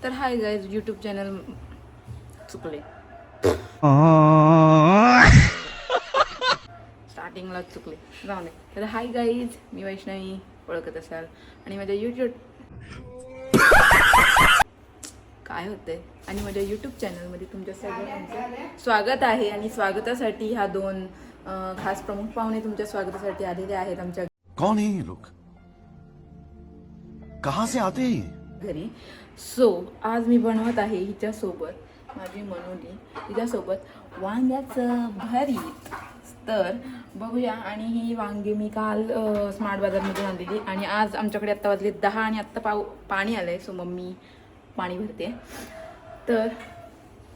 तर hi guys, YouTube channel चुकले, स्टार्टिंगला चुकले, जाऊ दे. तर हाय गाईज, मी वैष्णवी, ओळखत असाल. आणि माझ्या काय होतंय आणि माझ्या यूट्यूब चॅनलमध्ये तुमच्या सगळ्यांचं स्वागत आहे. आणि स्वागतासाठी ह्या दोन खास प्रमुख पाहुणे तुमच्या स्वागतासाठी आलेले आहेत आमच्या कौन है ये लोग, कहाँ से आते हैं घरी. सो आज मी बनवत आहे हिच्यासोबत, माझी मनोली, हिच्यासोबत वांग्याचं भरीत. तर बघूया. आणि ही वांगी मी काल स्मार्ट बाजारमधून आणलेली आणि आज आमच्याकडे आत्ता वाजले 10 आणि आत्ता पाणी आलं आहे. सो मम्मी पाणी भरते. तर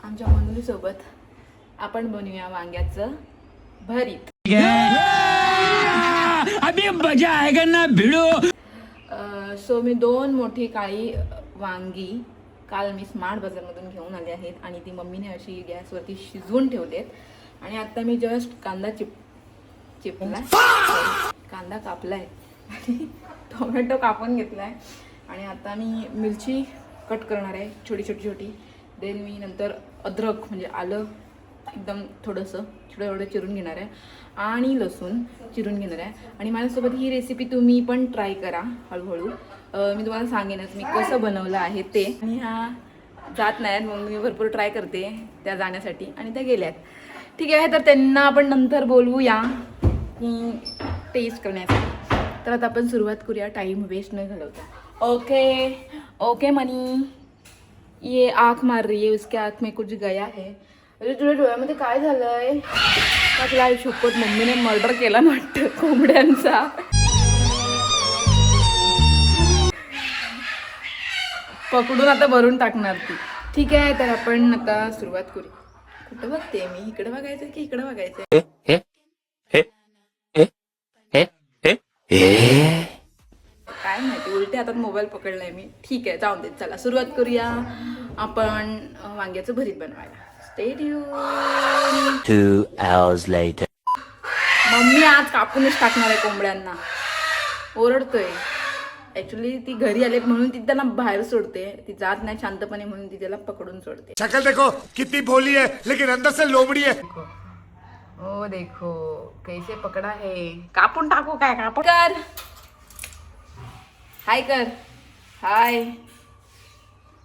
आमच्या मनोलीसोबत आपण बनवूया वांग्याचं भरीत. अभी मजा आएगा ना भिड़ो. सो मी 2 मोठी काळी वांगी काल मी स्मार्ट बाजारमधून घेऊन आले आहेत आणि ती मम्मीने अशी गॅसवरती शिजवून ठेवलेत. आणि आता मी जस्ट कांदा चिपलाय, कांदा कापलाय आणि टोमॅटो कापून घेतलाय. आणि आता मी मिरची कट करणार आहे, छोटी छोटी छोटी. देन मी नंतर अद्रक म्हणजे आलं एकदम थोडंसं थोडं चिरून घेणार आहे आणि लसूण चिरून घेणार आहे. आणि माझ्यासोबत ही रेसिपी तुम्ही पण ट्राय करा हळूहळू. मी तुम्हाला सांगेनच मी कसं बनवलं आहे ते. आणि ह्या जात नाहीत, मग मी भरपूर ट्राय करते त्या जाण्यासाठी आणि त्या गेल्यात. ठीक आहे, तर त्यांना आपण नंतर बोलवूया की टेस्ट करण्यासाठी. तर आता आपण सुरुवात करूया, टाईम वेस्ट न घालवता. ओके ओके मनी, ये आँख मार रही है, उसके आँख में कुछ गया है. अरे तुझ्या डोळ्यामध्ये काय झालंय का? तुला शपथ मम्मीने मर्डर केला ना वाटतं कोंबड्यांचा. पकडून आता भरून टाकणार ती. ठीक आहे, तर आपण आता सुरुवात करू. कुठं बघते मी, इकडे बघायचं की इकडे बघायचं? काय माहिती, उलटे हातात मोबाईल पकडलाय मी. ठीक आहे, जाऊन देत. चला सुरुवात करूया आपण वांग्याचं भरीत बनवायला. Stay tune. 2 hours later. Mummy आज कापूनच टाकणार आहे कोंबड्यांना. ओरडतोय. ऍक्च्युली ती घरी आले म्हणून ती त्यांना बाहेर सोडते. ती जात नाही शांतपणे म्हणून ती त्याला पकडून सोडते. शक्ल देखो कितनी भोली है लेकिन अंदर से लोमड़ी है. ओ देखो कैसे पकडा है. कापून टाकू काय? कापून कर. हाय कर. हाय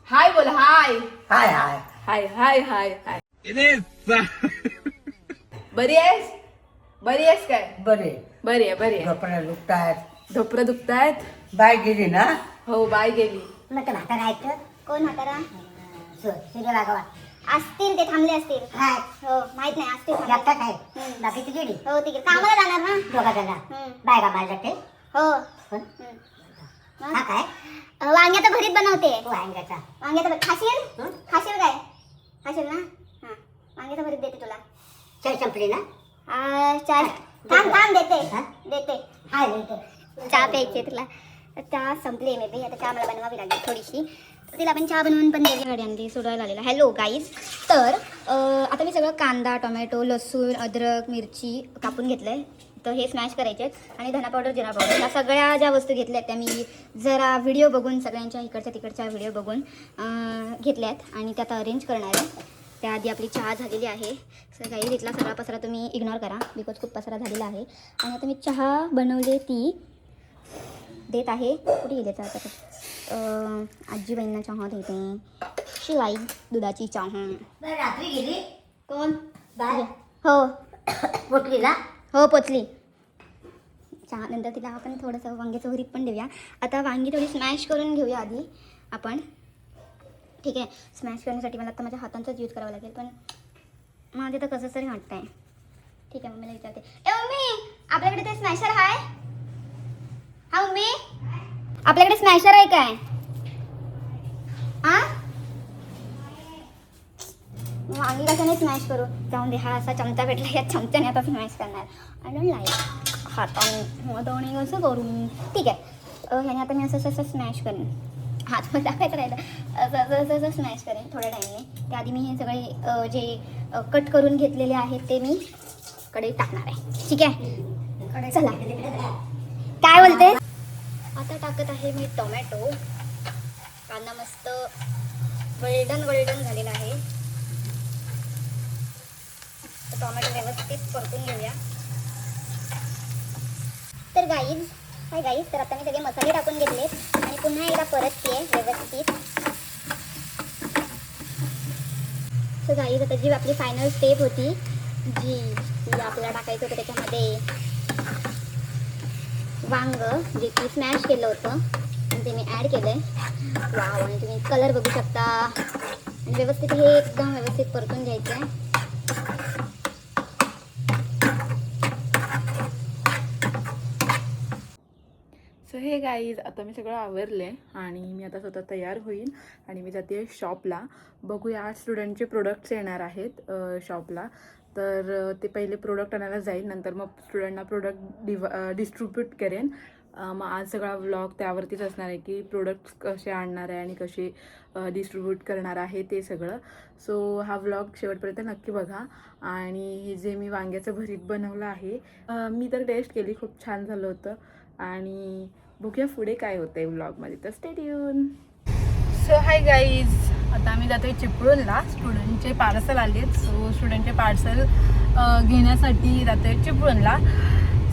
हाय बोल. हाय हाय हाय हाय हाय हाय हाय. बरी आहेस? बरी आहेस काय? बरे बरी आहे बरी आहे. कपडे लुकतायत. ढोपरं दुखतायत. बाय गेली ना. हो बाय गेली. नका म्हातारा ऐकतं. कोण म्हातारा? सूर्य भागवा असतील, ते थांबले असतील. हो माहित नाही, असतील. लागतात काय बाकीची गेली. हो ठीक आहे, कामाला जाणार ना दोघा जण बाय का मला जाते. हो. हा काय वांग्याचं भरीत बनवते. वांग्याचा वांग्याचं भरीत खाशील? खाशील काय? खाशील ना? हा, वांग्याचं भरीत देते तुला. चल संपली ना. चार थांब थांब देते. हा? देते. हाय देते. चहा प्यायची तुला. चहा संपली मे बी. आता चहा मला बनवावी लागेल थोडीशी. तर तिला आपण चहा बनवून पण द्यायची. गाडी आणली सोडायला आलेला. Hello guys. तर आता मी सगळं कांदा, टोमॅटो, लसूण, अद्रक, मिरची कापून घेतलं आहे. तर हे स्मॅश करायचे आहेत. आणि धना पावडर, जिरा पावडर, ह्या सगळ्या ज्या वस्तू घेतल्या आहेत त्या मी जरा व्हिडिओ बघून, सगळ्यांच्या इकडच्या तिकडच्या व्हिडिओ बघून घेतल्या आहेत आणि त्या आता अरेंज करणार आहे. त्याआधी आपली चहा झालेली आहे. काही इथला सगळा पसरा तुम्ही इग्नोर करा, बिकॉज खूप पसरा झालेला आहे. आणि आता मी चहा बनवले ती देत आहे. कुठे गेले आता? आजीबाईंना चहा देते. शिवाई दुधाची चहा. रात्री गेली कोण? बाय हो पोटली ना. हो पोचली. चहा नंतर तिला आपण थोडंसं वांग्याचं भरीत पण देऊया. आता वांगी थोडी स्मॅश करून घेऊया आधी आपण. ठीक आहे, स्मॅश करण्यासाठी मला आता माझ्या हातांचाच यूज करावा लागेल. पण माझे तर कसं तरी वाटतं आहे. ठीक आहे, मम्मीला विचारते. ए मम्मी, आपल्याकडे ते स्मॅशर आहे? हा मम्मी, आपल्याकडे स्मॅशर आहे काय? हा, वांगी कशाने स्मॅश करू? जाऊन दे, हा असा चमचा भेटला, या चमच्याने आता स्मॅश करणार. आय डोंट लाईक हाताने कसं करू. ठीक आहे, ह्याने आता मी असं असं स्मॅश करेन. हात पण दाखवायचं राहिलं. असं असं स्मॅश करेन थोड्या टाईमने. त्याआधी मी हे सगळे जे कट करून घेतलेले आहेत ते मी कढईत टाकणार आहे. ठीक आहे, चला. काय बोलते? आता टाकत आहे मी टोमॅटो. कांदा मस्त गोल्डन गोल्डन झालेला आहे. तर टोमॅटो व्यवस्थित परतून घेऊया. तर गाईज तर आता मी सगळे मसाले टाकून घेतलेत आणि पुन्हा एकदा परतते व्यवस्थित. सो गाईज आता जी आपली फायनल स्टेप होती जी आपल्याला टाकायचं होतं त्याच्यामध्ये वांग जे की स्मॅश केलं होतं आणि ते मी ॲड केलं आहे. वाव, आणि तुम्ही कलर बघू शकता. आणि व्यवस्थित हे एकदम व्यवस्थित परतून घ्यायचं आहे. सो हे गाईज आता मी सगळं आवरले आणि मी आता स्वतः तयार होईन आणि मी जाते शॉपला. बघूया आज स्टुडंटचे प्रोडक्ट्स येणार आहेत शॉपला. तर ते पहिले प्रोडक्ट आणायला जाईल, नंतर मग स्टुडंटना प्रोडक्ट डिस्ट्रीब्यूट करेन. मग आज सगळा व्लॉग त्यावरतीच असणार आहे की प्रोडक्ट्स कसे आणणार आहे आणि कसे डिस्ट्रीब्यूट करणार आहे ते सगळं. सो हा व्लॉग शेवटपर्यंत नक्की बघा. आणि हे जे मी वांग्याचं भरीत बनवलं आहे मी तर टेस्ट केली, खूप छान झालं होतं. आणि बघूया पुढे काय होतं आहे व्लॉगमध्ये, तर stay tune. So hi guys, आता आम्ही जातोय चिपळूणला. स्टुडंटचे पार्सल आलेत, सो स्टुडंटचे पार्सल घेण्यासाठी जातोय चिपळूणला.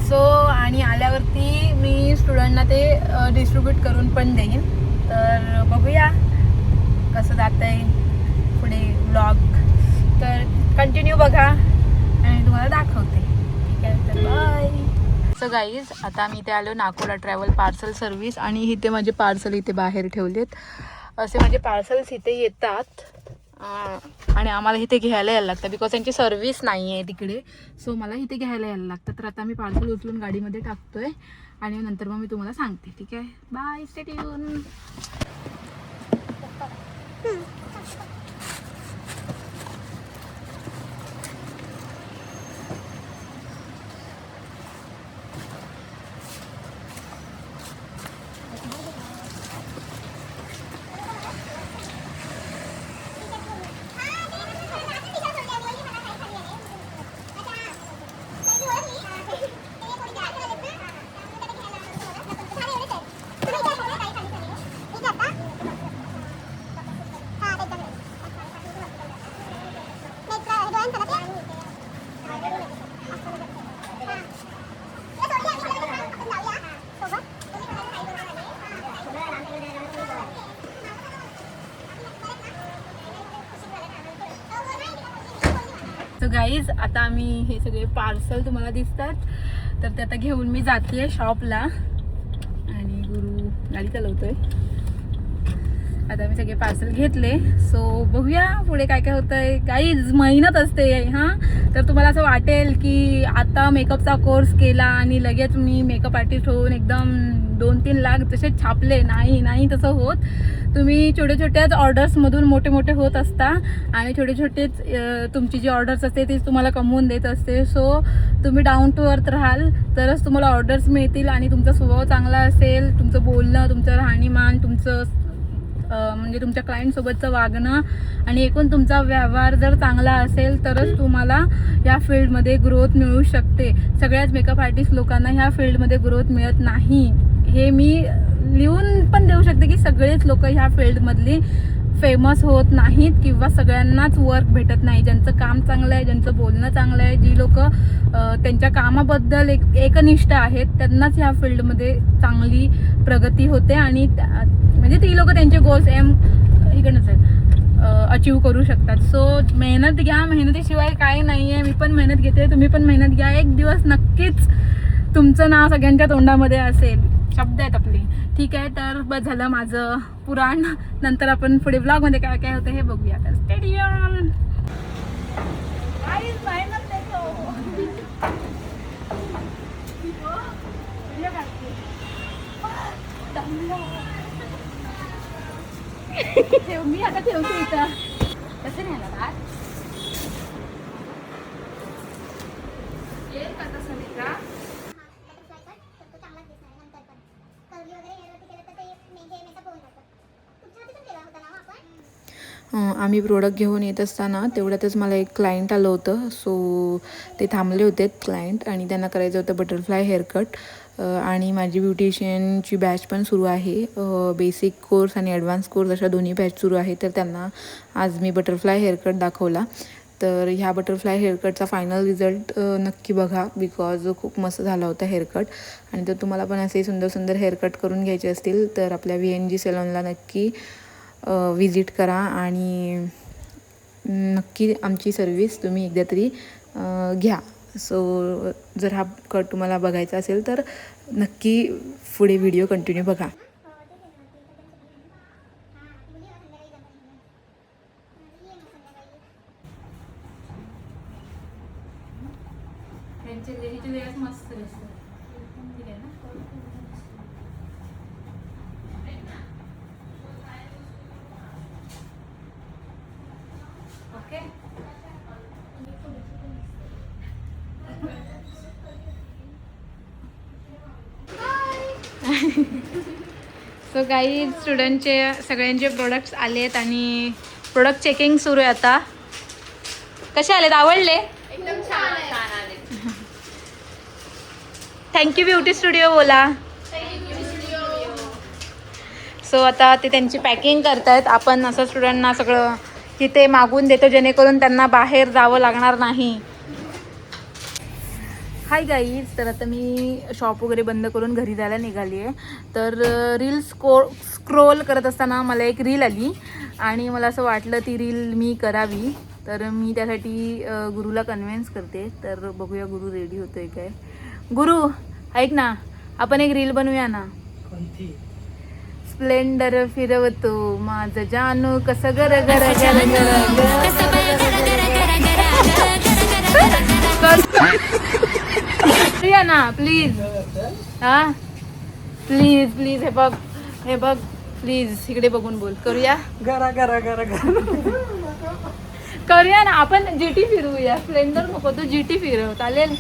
सो आणि आल्यावरती मी स्टुडंटना ते डिस्ट्रीब्यूट करून पण देईन. तर बघूया कसं जात आहे पुढे व्लॉग. तर कंटिन्यू बघा आणि तुम्हाला दाखवते. ठीक आहे, तर बाय. सो गाईज आता मी इथे आलो नाकोला ट्रॅव्हल पार्सल सर्व्हिस आणि इथे माझे पार्सल इथे बाहेर ठेवलेत. असे माझे पार्सल्स इथे येतात आणि आम्हाला इथे घ्यायला यायला लागतं बिकॉज त्यांची सर्व्हिस नाही आहे तिकडे. सो मला इथे घ्यायला यायला लागतं. तर आता मी पार्सल उचलून गाडीमध्ये टाकतोय आणि नंतर मग मी तुम्हाला सांगते. ठीक आहे, bye, stay tune. So guys आता आम्ही हे सगळे पार्सल तुम्हाला दिसतात तर ते आता घेऊन मी जाते शॉपला आणि गुरु गाडी चालवतोय. आता मी सगळे पार्सल घेतले. सो बघूया पुढे काय काय होतंय. गाईज मेहनत असते हां. तर तुम्हाला असं वाटेल की आता मेकअपचा कोर्स केला आणि लगेच मी मेकअप आर्टिस्ट होऊन एकदम 2-3 लाख तसे छापले. नाही तसं होत. तुम्ही छोट्या छोट्याच ऑर्डर्समधून मोठे मोठे होत असता आणि छोटे छोटेच तुमची जी ऑर्डर्स असते तीच तुम्हाला कमवून देत असते. सो तुम्ही डाऊन टू अर्थ राहाल तरच तुम्हाला ऑर्डर्स मिळतील आणि तुमचा स्वभाव चांगला असेल, तुमचं बोलणं, तुमचं राहणीमान, तुमचं म्हणजे तुमच्या क्लायंटसोबतचं वागणं आणि एकूण तुमचा व्यवहार जर चांगला असेल तरच तुम्हाला या फील्डमध्ये ग्रोथ मिळू शकते. सगळ्याच मेकअप आर्टिस्ट लोकांना ह्या फील्डमध्ये ग्रोथ मिळत नाही. हे मी लिहून पण देऊ शकते की सगळेच लोक ह्या फील्डमधली फेमस होत नाहीत किंवा सगळ्यांनाच वर्क भेटत नाही. ज्यांचं काम चांगलं आहे, ज्यांचं बोलणं चांगलं आहे, जी लोक त्यांच्या कामाबद्दल एकनिष्ठ आहेत त्यांनाच ह्या फील्डमध्ये चांगली प्रगती होते आणि म्हणजे ती लोक त्यांचे गोल्स इकडनंच आहेत अचीव करू शकतात. सो मेहनत घ्या, मेहनतीशिवाय काही नाही आहे. मी पण मेहनत घेते, तुम्ही पण मेहनत घ्या. एक दिवस नक्कीच तुमचं नाव सगळ्यांच्या तोंडामध्ये असेल. शब्द आहेत आपले. ठीक आहे, तर बस झालं माझं पुराण. नंतर आपण पुढे ब्लॉगमध्ये काय काय होतं हे बघूया. तर स्टेडियम मी आता ठेवते इथं. कसं नाही आला येईल का तसं नाही का? आम्ही प्रोडक्ट घेऊन येत असताना तेवढ्यातच मला एक क्लायंट आलं होतं. सो ते थांबले होते क्लायंट आणि त्यांना करायचं होतं बटरफ्लाय हेअरकट. आणि माझी ब्युटिशियनची बॅच पण सुरू आहे. बेसिक कोर्स आणि ॲडव्हान्स कोर्स अशा दोन्ही बॅच सुरू आहे. तर त्यांना आज मी बटरफ्लाय हेअरकट दाखवला. तर ह्या बटरफ्लाय हेअरकटचा फायनल रिझल्ट नक्की बघा, बिकॉज खूप मस्त झाला होता हेअरकट. आणि जर तुम्हाला पण असे सुंदर सुंदर हेअरकट करून घ्यायचे असतील तर आपल्या VNG सॅलॉनला नक्की विजिट करा आणि नक्की आमची सर्विस तुम्ही एकदा तरी घ्या. सो जर हा कट तुम्हाला बघायचा असेल तर नक्की पुढे व्हिडिओ कंटिन्यू बघा. मस्त ओके. सो काही स्टुडंटचे सगळ्यांचे प्रोडक्ट्स आले आहेत आणि प्रोडक्ट चेकिंग सुरू आहे आता. कसे आलेत? आवडले? एकदम छान आले. थँक्यू ब्युटी स्टुडिओ बोला. सो आता ते त्यांची पॅकिंग करतायत. आपण असं स्टुडंटना सगळं तिथे मागून देतो जेणेकरून त्यांना बाहेर जावं लागणार नाही. हाय गाईज, तर आता मी शॉप वगैरे बंद करून घरी जायला निघाली आहे. तर रील स्क्रोल करत असताना मला एक रील आली आणि मला असं वाटलं ती रील मी करावी. तर मी त्यासाठी गुरुला कन्व्हिन्स करते. तर बघूया गुरु रेडी होतोय काय. गुरु ऐक ना, आपण एक रील बनवूया ना. स्प्लेंडर फिरवतो माझं जानू कसं गर गर गर करूया ना प्लीज. हा प्लीज प्लीज. हे बघ प्लीज, इकडे बघून बोल. करूया गरा गरा गरा गरा करूया ना. आपण GT फिरवूया. स्प्लेंडर नको, तू GT फिरव. चालेल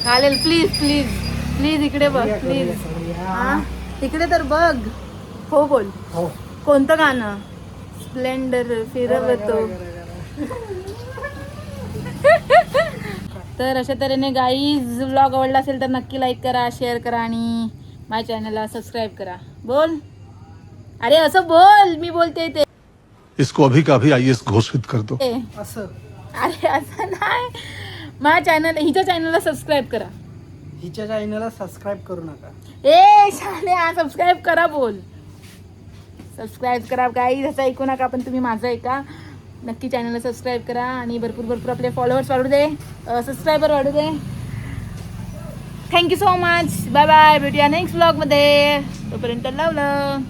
चालेल. प्लीज प्लीज प्लीज इकडे बघ प्लीज. हा इकडे तर बघ. हो बोल. कोणतं गाणं? स्प्लेंडर फिरवतो. तर अशा तऱ्हेने गाईज व्लॉग आवडला असेल तर नक्की लाईक करा, शेअर करा आणि माझ्या चॅनलला सबस्क्राईब करा. बोल. अरे असं बोल, मी बोलते ते. इसको अभी का अभी IAS घोषित कर दो. असं. अरे असं नाही. माझ्या चॅनल, हिच्या चॅनलला सबस्क्राईब करा. हिच्या चॅनलला सबस्क्राईब करू नका. ए शाळ्या, सबस्क्राईब करा. बोल सबस्क्राईब करा गाईज. असं ऐकू नका, पण तुम्ही माझं ऐका. नक्की चॅनलला सबस्क्राईब करा आणि भरपूर आपले फॉलोअर्स वाढू दे, सबस्क्रायबर वाढू दे. Thank you so much. Bye bye. भेटूया नेक्स्ट व्लॉगमध्ये. तोपर्यंत लावलं.